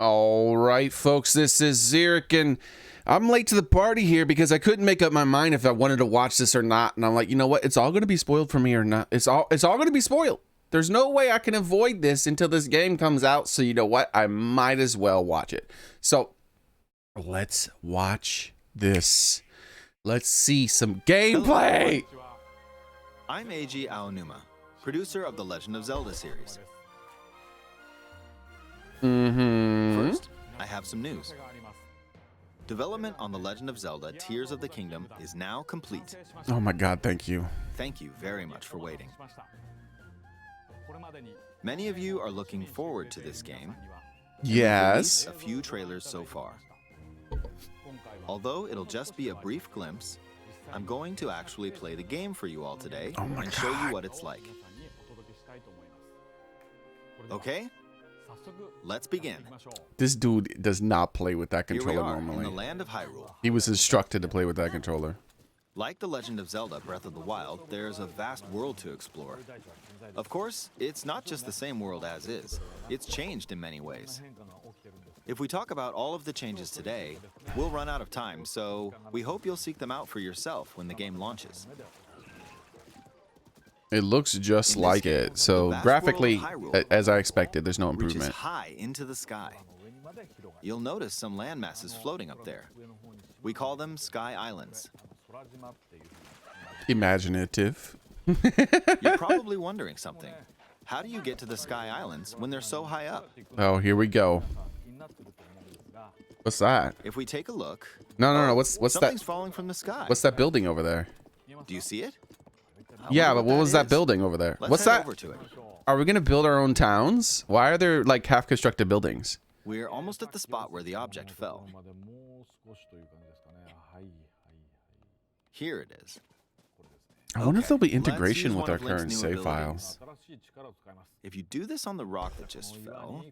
All right, folks, this is Zurich, and I'm late to the party here because I couldn't make up my mind if I wanted to watch this or not. And I'm like, you know what? It's all going to be spoiled for me or not. It's all going to be spoiled. There's no way I can avoid this until this game comes out. So you know what? I might as well watch it. So let's watch this. Let's see some gameplay. Hello. I'm Eiji Aonuma, producer of the Legend of Zelda series. First, I have some news. Development on The Legend of Zelda Tears of the Kingdom is now complete. Oh my god, thank you. Thank you very much for waiting. Many of you are looking forward to this game. Yes. A few trailers so far. Although it'll just be a brief glimpse, I'm going to actually play the game for you all today and show you what it's like. Okay? Let's begin. This dude does not play with that controller Here we are, normally. in the land of Hyrule. He was instructed to play with that controller. Like The Legend of Zelda Breath of the Wild, there's a vast world to explore. Of course, it's not just the same world as is. It's changed in many ways. If we talk about all of the changes today, we'll run out of time, so we hope you'll seek them out for yourself when the game launches. It looks just like it. So graphically, as I expected, there's no improvement. Reaches high into the sky. You'll notice some land masses floating up there. We call them Sky Islands. Imaginative. You're probably wondering something. How do you get to the Sky Islands when they're so high up? Oh, here we go. What's that? If we take a look... No. What's something's that? falling from the sky. What's that building over there? Do you see it? Yeah, but what was that building over there? What's that? Over to it. Are we gonna build our own towns? Why are there like half-constructed buildings? We're almost at the spot where the object fell. Here it is. I wonder if there'll be Let's integration use with one our of Link's current new save file. abilities. If you do this on the rock that just fell...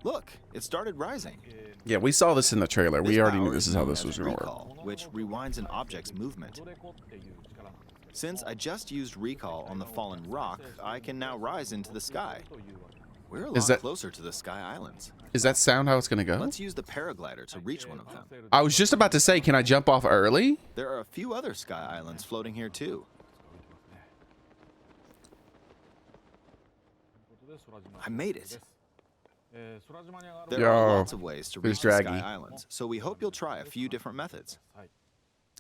Look, it started rising. Yeah, we saw this in the trailer. We This already knew power this is how known this as was gonna work. recall, which rewinds an object's movement. Since I just used recall on the fallen rock, I can now rise into the sky. We're a lot closer to the Sky Islands. Is that sound how it's gonna go? Let's use the paraglider to reach one of them. I was just about to say, can I jump off early? There are a few other Sky Islands floating here too. I made it. There are lots of ways to reach the Sky Islands, so we hope you'll try a few different methods.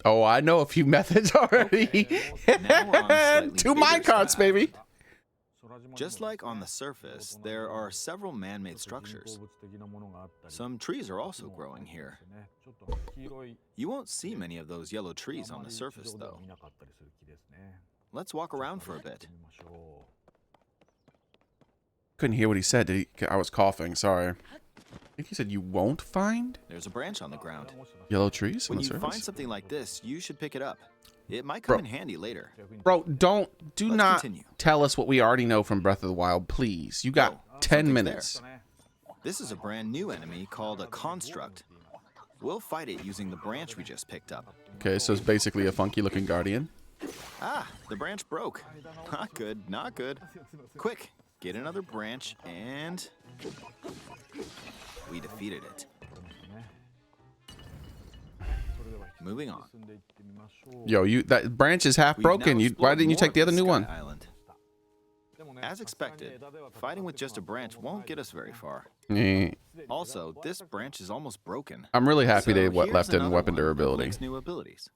Oh, I know a few methods already. Now we're on slightly 2 bigger minecarts, sky. baby. Just like on the surface, there are several man-made structures. Some trees are also growing here. You won't see many of those yellow trees on the surface, though. Let's walk around for a bit. Couldn't hear what he said. I was coughing. Sorry. I think he said you won't find There's a branch on the ground. yellow trees on When the you surface. find something like this, you should pick it up. It might come in handy later. Bro, do Let's not continue. tell us what we already know from Breath of the Wild, please. You got 10 something's minutes. there. This is a brand new enemy called a construct. We'll fight it using the branch we just picked up. Okay, so it's basically a funky looking guardian. Ah, the branch broke. Not good, not good. Quick, get another branch and... we defeated it. Moving on. Yo, that branch is half We've broken. now Why explored didn't you more take the of other new Sky one? Island. As expected, fighting with just a branch won't get us very far. Eh. Also, this branch is almost broken. I'm really happy they So here's left in another weapon one of durability. Link's new abilities.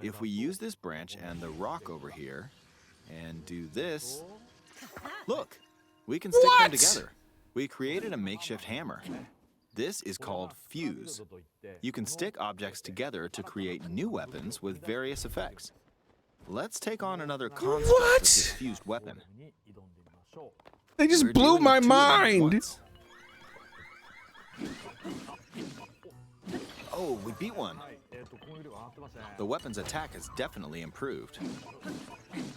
If we use this branch and the rock over here, and do this, look, we can stick them together. We created a makeshift hammer. This is called fuse. You can stick objects together to create new weapons with various effects. Let's take on another construct with this fused weapon. They just We're blew dealing my with 2 of them at mind. once. Oh, we beat one. The weapon's attack has definitely improved.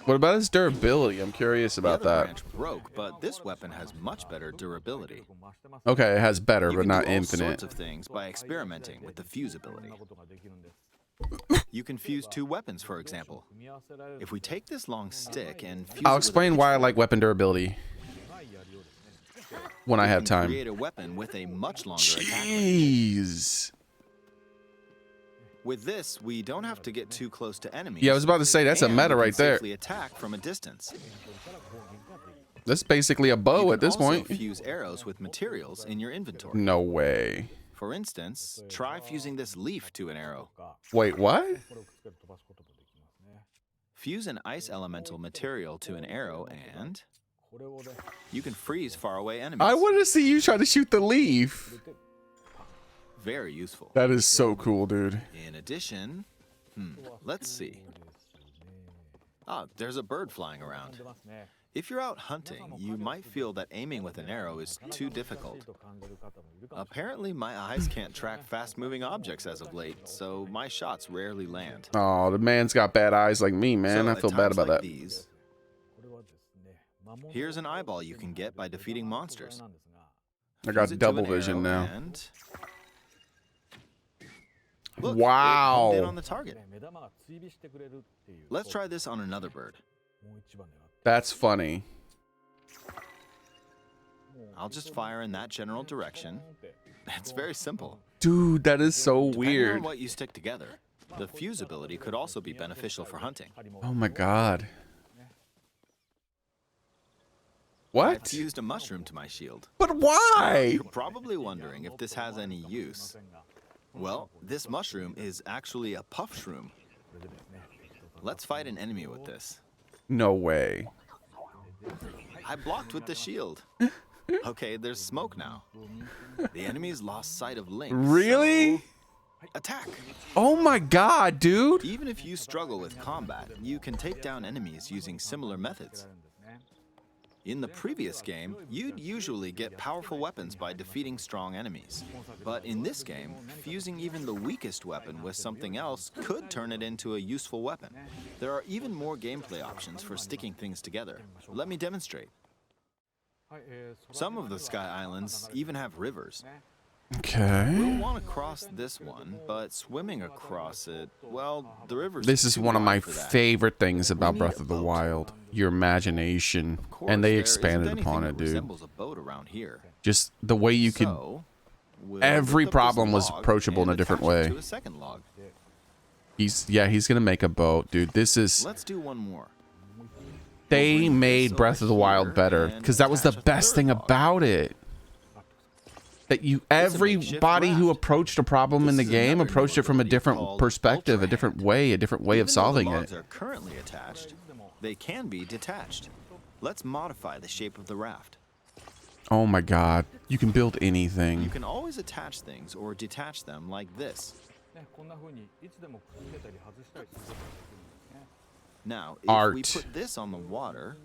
What about its durability? I'm curious about the other that. branch broke, but this weapon has much better durability. Okay, it has better, You but can not do all infinite. sorts of things by experimenting with the fuse ability. You can fuse 2 weapons, for example. If we take this long stick and fuse I'll it with a explain why I pitchfork, like weapon durability. when I have can time. create a weapon with a much longer attack range. Jeez. With this, we don't have to get too close to enemies. Yeah, I was about to say that's a and meta we right can there. safely attack from a distance. That's basically a bow You at can this also point. fuse arrows with materials in your inventory. No way. For instance, try fusing this leaf to an arrow. Wait, what? Fuse an ice elemental material to an arrow and you can freeze faraway enemies. I want to see you try to shoot the leaf. Very useful. That is so cool, dude. In addition, let's see. Ah, there's a bird flying around. If you're out hunting, you might feel that aiming with an arrow is too difficult. Apparently, my eyes can't track fast-moving objects as of late, so my shots rarely land. Oh, the man's got bad eyes like me, man. So I feel at bad times about like that. These, here's an eyeball you can get by defeating monsters. I got Fuse it to double an vision arrow now. and look, Wow. it honed in on the target. Let's try this on another bird. That's funny. I'll just fire in that general direction. It's very simple. Dude, that is so Depending weird. on what you stick together, the fuse ability could also be beneficial for hunting. Oh my god. I What? fused a mushroom to my shield. But why? You're probably wondering if this has any use. Well, this mushroom is actually a puff shroom. Let's fight an enemy with this. No way. I blocked with the shield. Okay, there's smoke now. The enemy's lost sight of Link. Really? So attack! Oh my god, dude. Even if you struggle with combat, you can take down enemies using similar methods. In the previous game, you'd usually get powerful weapons by defeating strong enemies. But in this game, fusing even the weakest weapon with something else could turn it into a useful weapon. There are even more gameplay options for sticking things together. Let me demonstrate. Some of the Sky Islands even have rivers. Okay. We'll want to cross this one, but swimming across it, well, the river's This is too one of my wide for that. favorite things about need Breath a of the boat. Wild. Your imagination. Of course, And they there expanded isn't upon anything it, that dude. resembles a boat around here. Just the way you could. So, we'll Every lift up this problem was log approachable in and a different attach it way. to a second log. He's gonna make a boat, dude. This is. Let's do one more. They bring made this Breath of the over Wild here better and because that was the attach a best third thing log. about it. That you, makeshift everybody who raft. approached a problem in the This is game another approached new it from a ability different called perspective, a Ultra different Hand. way, a different way of Even though solving the logs it. are currently attached, they can be detached. Let's modify the shape of the raft. Oh my god, you can build You anything. can always attach things or detach them like this. Now, if we Art. put this on the water,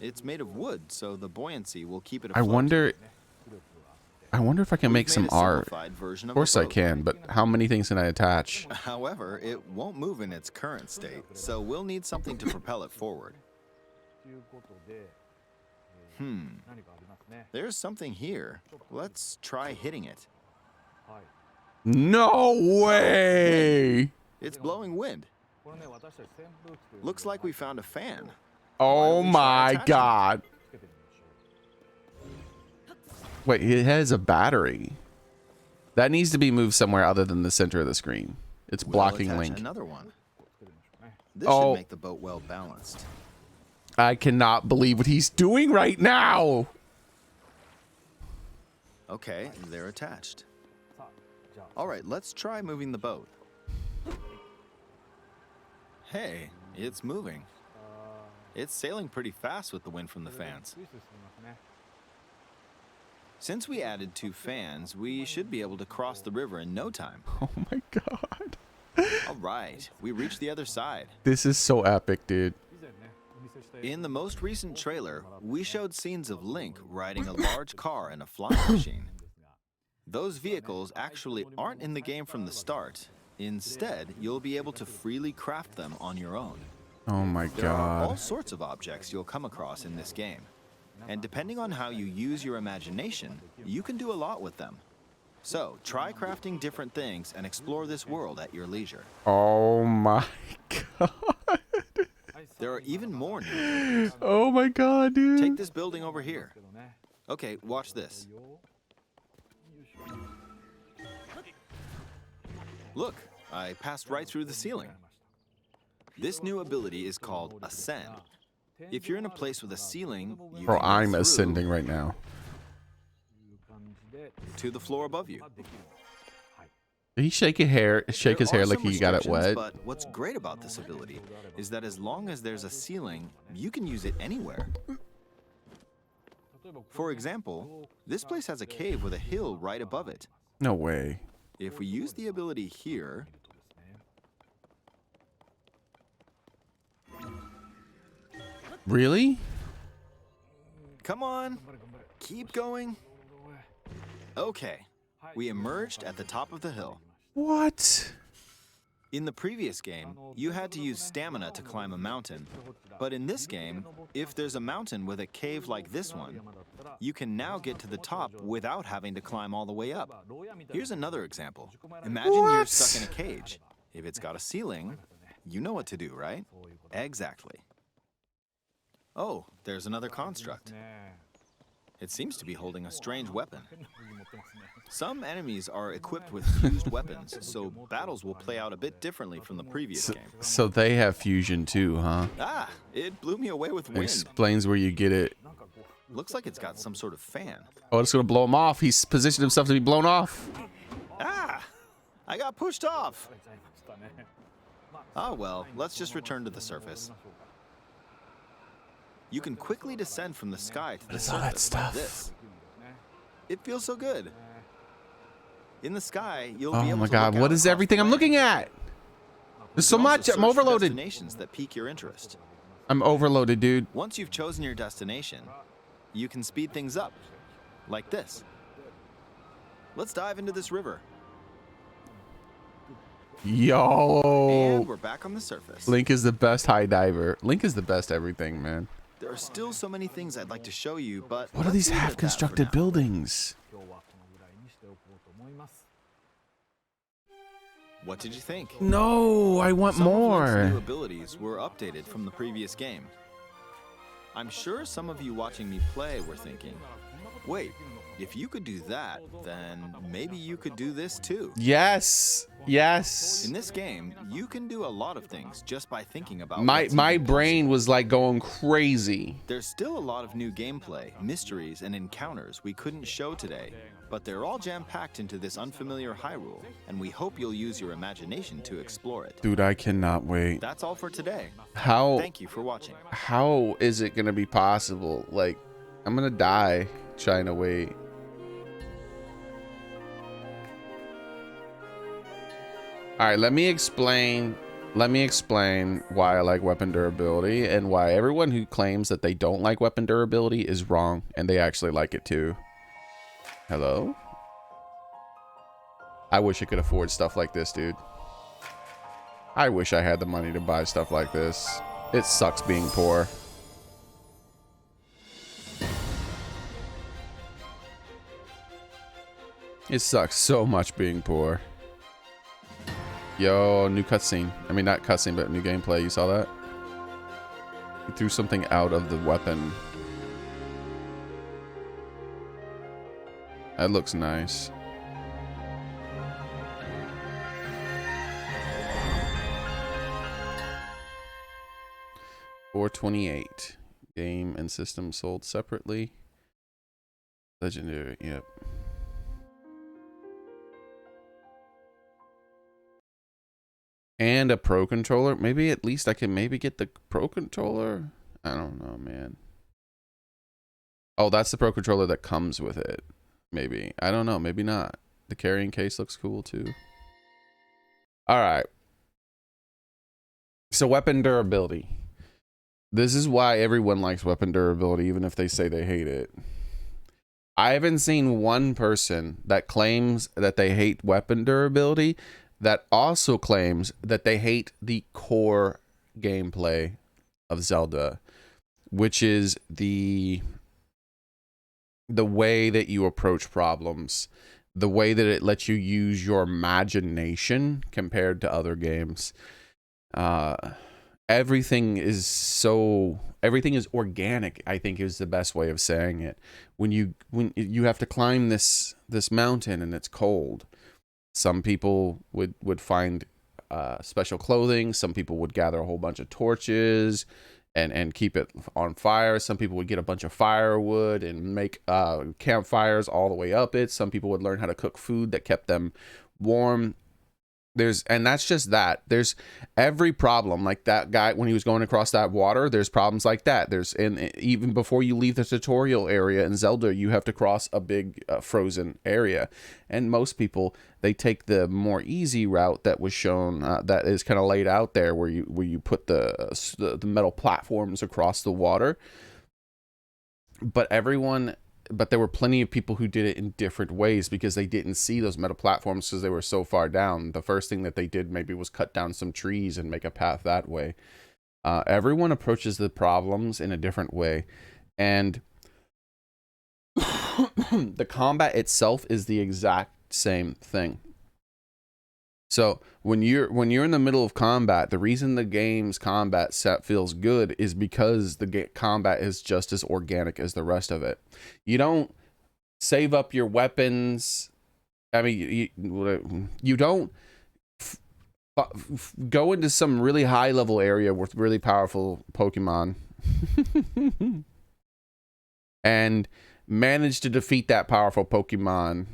it's made of wood, so the buoyancy will keep it I afloat. wonder if I can make We've some made a art. simplified version Of course the I boat. can, but how many things can I attach? However, it won't move in its current state, so we'll need something to propel it forward. There's something here. Let's try hitting it. No way! It's blowing wind. Looks like we found a fan. Oh don't we try my attaching it? god. Wait, it has a battery. That needs to be moved somewhere other than the center of the screen. It's We'll blocking attach Link. Another one. This Oh. should make the boat well balanced. I cannot believe what he's doing right now. Okay, they're attached. All right, let's try moving the boat. Hey, it's moving. It's sailing pretty fast with the wind from the fans. Since we added 2 fans, we should be able to cross the river in no time. Oh my god. All right, we reached the other side. This is so epic, dude. In the most recent trailer, we showed scenes of Link riding a large car and a flying machine. Those vehicles actually aren't in the game from the start. Instead, you'll be able to freely craft them on your own. Oh my There are all god. sorts of objects you'll come across in this game. And depending on how you use your imagination, you can do a lot with them. So, try crafting different things and explore this world at your leisure. Oh my god. There are even more new abilities. Oh my god, dude. Take this building over here. Okay, watch this. Look, I passed right through the ceiling. This new ability is called Ascend. If you're in a place with a ceiling, you Bro, can go I'm through ascending right now. to the floor above you. Did he shake his hair There are like some he got it restrictions, wet? But what's great about this ability is that as long as there's a ceiling, you can use it anywhere. For example, this place has a cave with a hill right above it. No way. If we use the ability here, Really? come on, keep going. Okay, we emerged at the top of the hill. What? In the previous game, you had to use stamina to climb a mountain. But in this game, if there's a mountain with a cave like this one, you can now get to the top without having to climb all the way up. Here's another example. Imagine you're What? stuck in a cage. If it's got a ceiling, you know what to do, right? Exactly. Oh, there's another construct. It seems to be holding a strange weapon. Some enemies are equipped with fused weapons, so battles will play out a bit differently from the previous game. So they have fusion too, huh? Ah, it blew me away with wind. Explains where you get it. Looks like it's got some sort of fan. Oh, it's gonna blow him off. He's positioned himself to be blown off. Ah, I got pushed off. Oh well, let's just return to the surface. You can quickly descend from the sky to the is all that surface stuff? like this. It feels so good. In the sky, you'll be Oh able my to God, look what out is across everything the I'm looking land. at? There's You so can also much. I'm search for overloaded. destinations that pique your interest. I'm overloaded, dude. Once you've chosen your destination, you can speed things up, like this. Let's dive into this river. Yo. And we're back on the surface. Link is the best high diver. Link is the best everything, man. There are still so many things I'd like to show you, but What are these half-constructed buildings? What did you think? No, I want Some of Link's more. new abilities were updated from the previous game. I'm sure some of you watching me play were thinking, wait, if you could do that, then maybe you could do this too. Yes. Yes. In this game, you can do a lot of things just by thinking about My what's my even brain possible. was like going crazy. There's still a lot of new gameplay, mysteries, and encounters we couldn't show today, but they're all jam-packed into this unfamiliar Hyrule, and we hope you'll use your imagination to explore it. Dude, I cannot wait. That's all for today. How Thank you for watching. how is it gonna be possible? Like, I'm gonna die trying to wait. All right, let me explain why I like weapon durability and why everyone who claims that they don't like weapon durability is wrong and they actually like it too. Hello? I wish I could afford stuff like this, dude. I wish I had the money to buy stuff like this. It sucks being poor. It sucks so much being poor. Yo, new cutscene. I mean, not cutscene, but new gameplay. You saw that? He threw something out of the weapon. That looks nice. $4.28. Game and system sold separately. Legendary. Yep. And a pro controller. Maybe at least I can maybe get the pro controller. I don't know, man. Oh, that's the pro controller that comes with it. Maybe. I don't know. Maybe not. The carrying case looks cool too. All right. So weapon durability. This is why everyone likes weapon durability, even if they say they hate it. I haven't seen one person that claims that they hate weapon durability that also claims that they hate the core gameplay of Zelda, which is the way that you approach problems, the way that it lets you use your imagination compared to other games. everything is organic, I think is the best way of saying it. When you have to climb this mountain and it's cold, some people would find special clothing. Some people would gather a whole bunch of torches and keep it on fire. Some people would get a bunch of firewood and make campfires all the way up it. Some people would learn how to cook food that kept them warm. And that's just that. There's every problem, like that guy when he was going across that water. There's problems like that. Even before you leave the tutorial area in Zelda, you have to cross a big frozen area. And most people, they take the more easy route that was shown, that is kind of laid out there, where you put the metal platforms across the water. But there were plenty of people who did it in different ways because they didn't see those metal platforms because they were so far down. The first thing that they did maybe was cut down some trees and make a path that way. Everyone approaches the problems in a different way. And the combat itself is the exact same thing. So when you're in the middle of combat, the reason the game's combat set feels good is because the combat is just as organic as the rest of it. You don't save up your weapons. I mean, you don't go into some really high level area with really powerful Pokemon and manage to defeat that powerful Pokemon.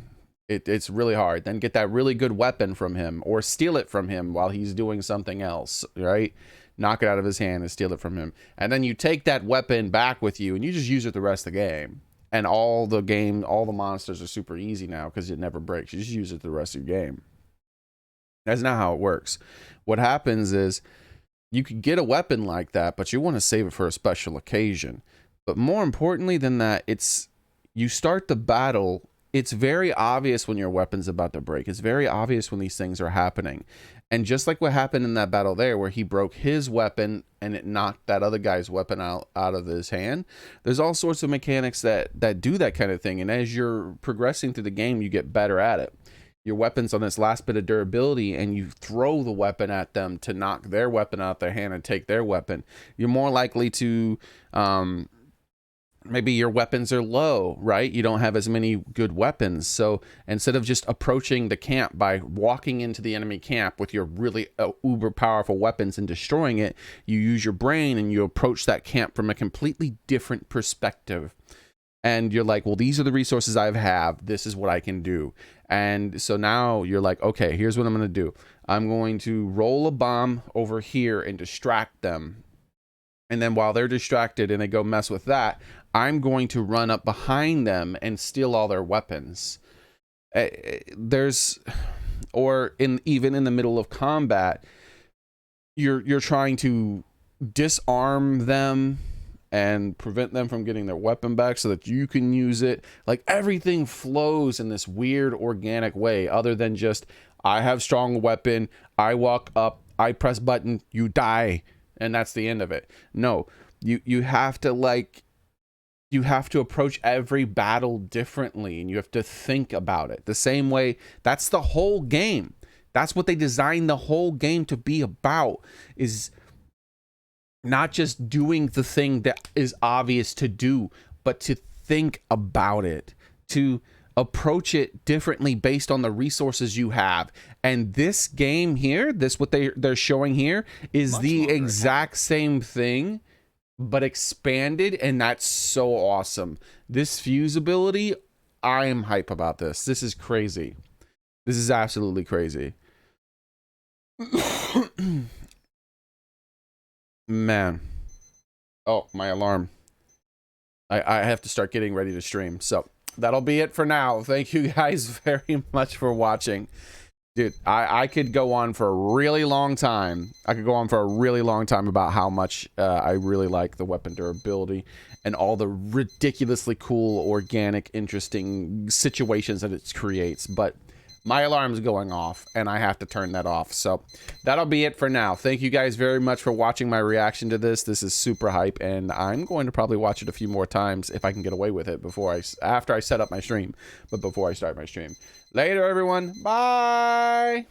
It's really hard. Then get that really good weapon from him or steal it from him while he's doing something else, right? Knock it out of his hand and steal it from him. And then you take that weapon back with you and you just use it the rest of the game. And all the monsters are super easy now because it never breaks. You just use it the rest of your game. That's not how it works. What happens is you could get a weapon like that, but you want to save it for a special occasion. But more importantly than that, you start the battle. It's very obvious when your weapon's about to break. It's very obvious when these things are happening. And just like what happened in that battle there, where he broke his weapon and it knocked that other guy's weapon out of his hand, there's all sorts of mechanics that do that kind of thing. And as you're progressing through the game, you get better at it. Your weapon's on this last bit of durability and you throw the weapon at them to knock their weapon out their hand and take their weapon. You're more likely to... maybe your weapons are low, right? You don't have as many good weapons. So instead of just approaching the camp by walking into the enemy camp with your really uber powerful weapons and destroying it, you use your brain and you approach that camp from a completely different perspective. And you're like, well, these are the resources I have. This is what I can do. And so now you're like, okay, here's what I'm going to do. I'm going to roll a bomb over here and distract them. And then while they're distracted and they go mess with that, I'm going to run up behind them and steal all their weapons. Even in the middle of combat, you're trying to disarm them and prevent them from getting their weapon back so that you can use it. Like everything flows in this weird organic way, other than just, I have strong weapon, I walk up, I press button, you die. And that's the end of it. No, you have to approach every battle differently, and you have to think about it the same way. That's the whole game. That's what they designed the whole game to be about, is not just doing the thing that is obvious to do, but to think about it, to approach it differently based on the resources you have. And this game here, what they're showing here is the exact same thing, but expanded, and that's so awesome. This fuse ability, I am hype about this. This is crazy. This is absolutely crazy. Man. Oh, my alarm. I have to start getting ready to stream. So that'll be it for now. Thank you guys very much for watching. Dude, I could go on for a really long time. I could go on for a really long time about how much I really like the weapon durability and all the ridiculously cool, organic, interesting situations that it creates. But my alarm's going off, and I have to turn that off. So that'll be it for now. Thank you guys very much for watching my reaction to this. This is super hype, and I'm going to probably watch it a few more times if I can get away with it after I set up my stream, but before I start my stream. Later, everyone. Bye.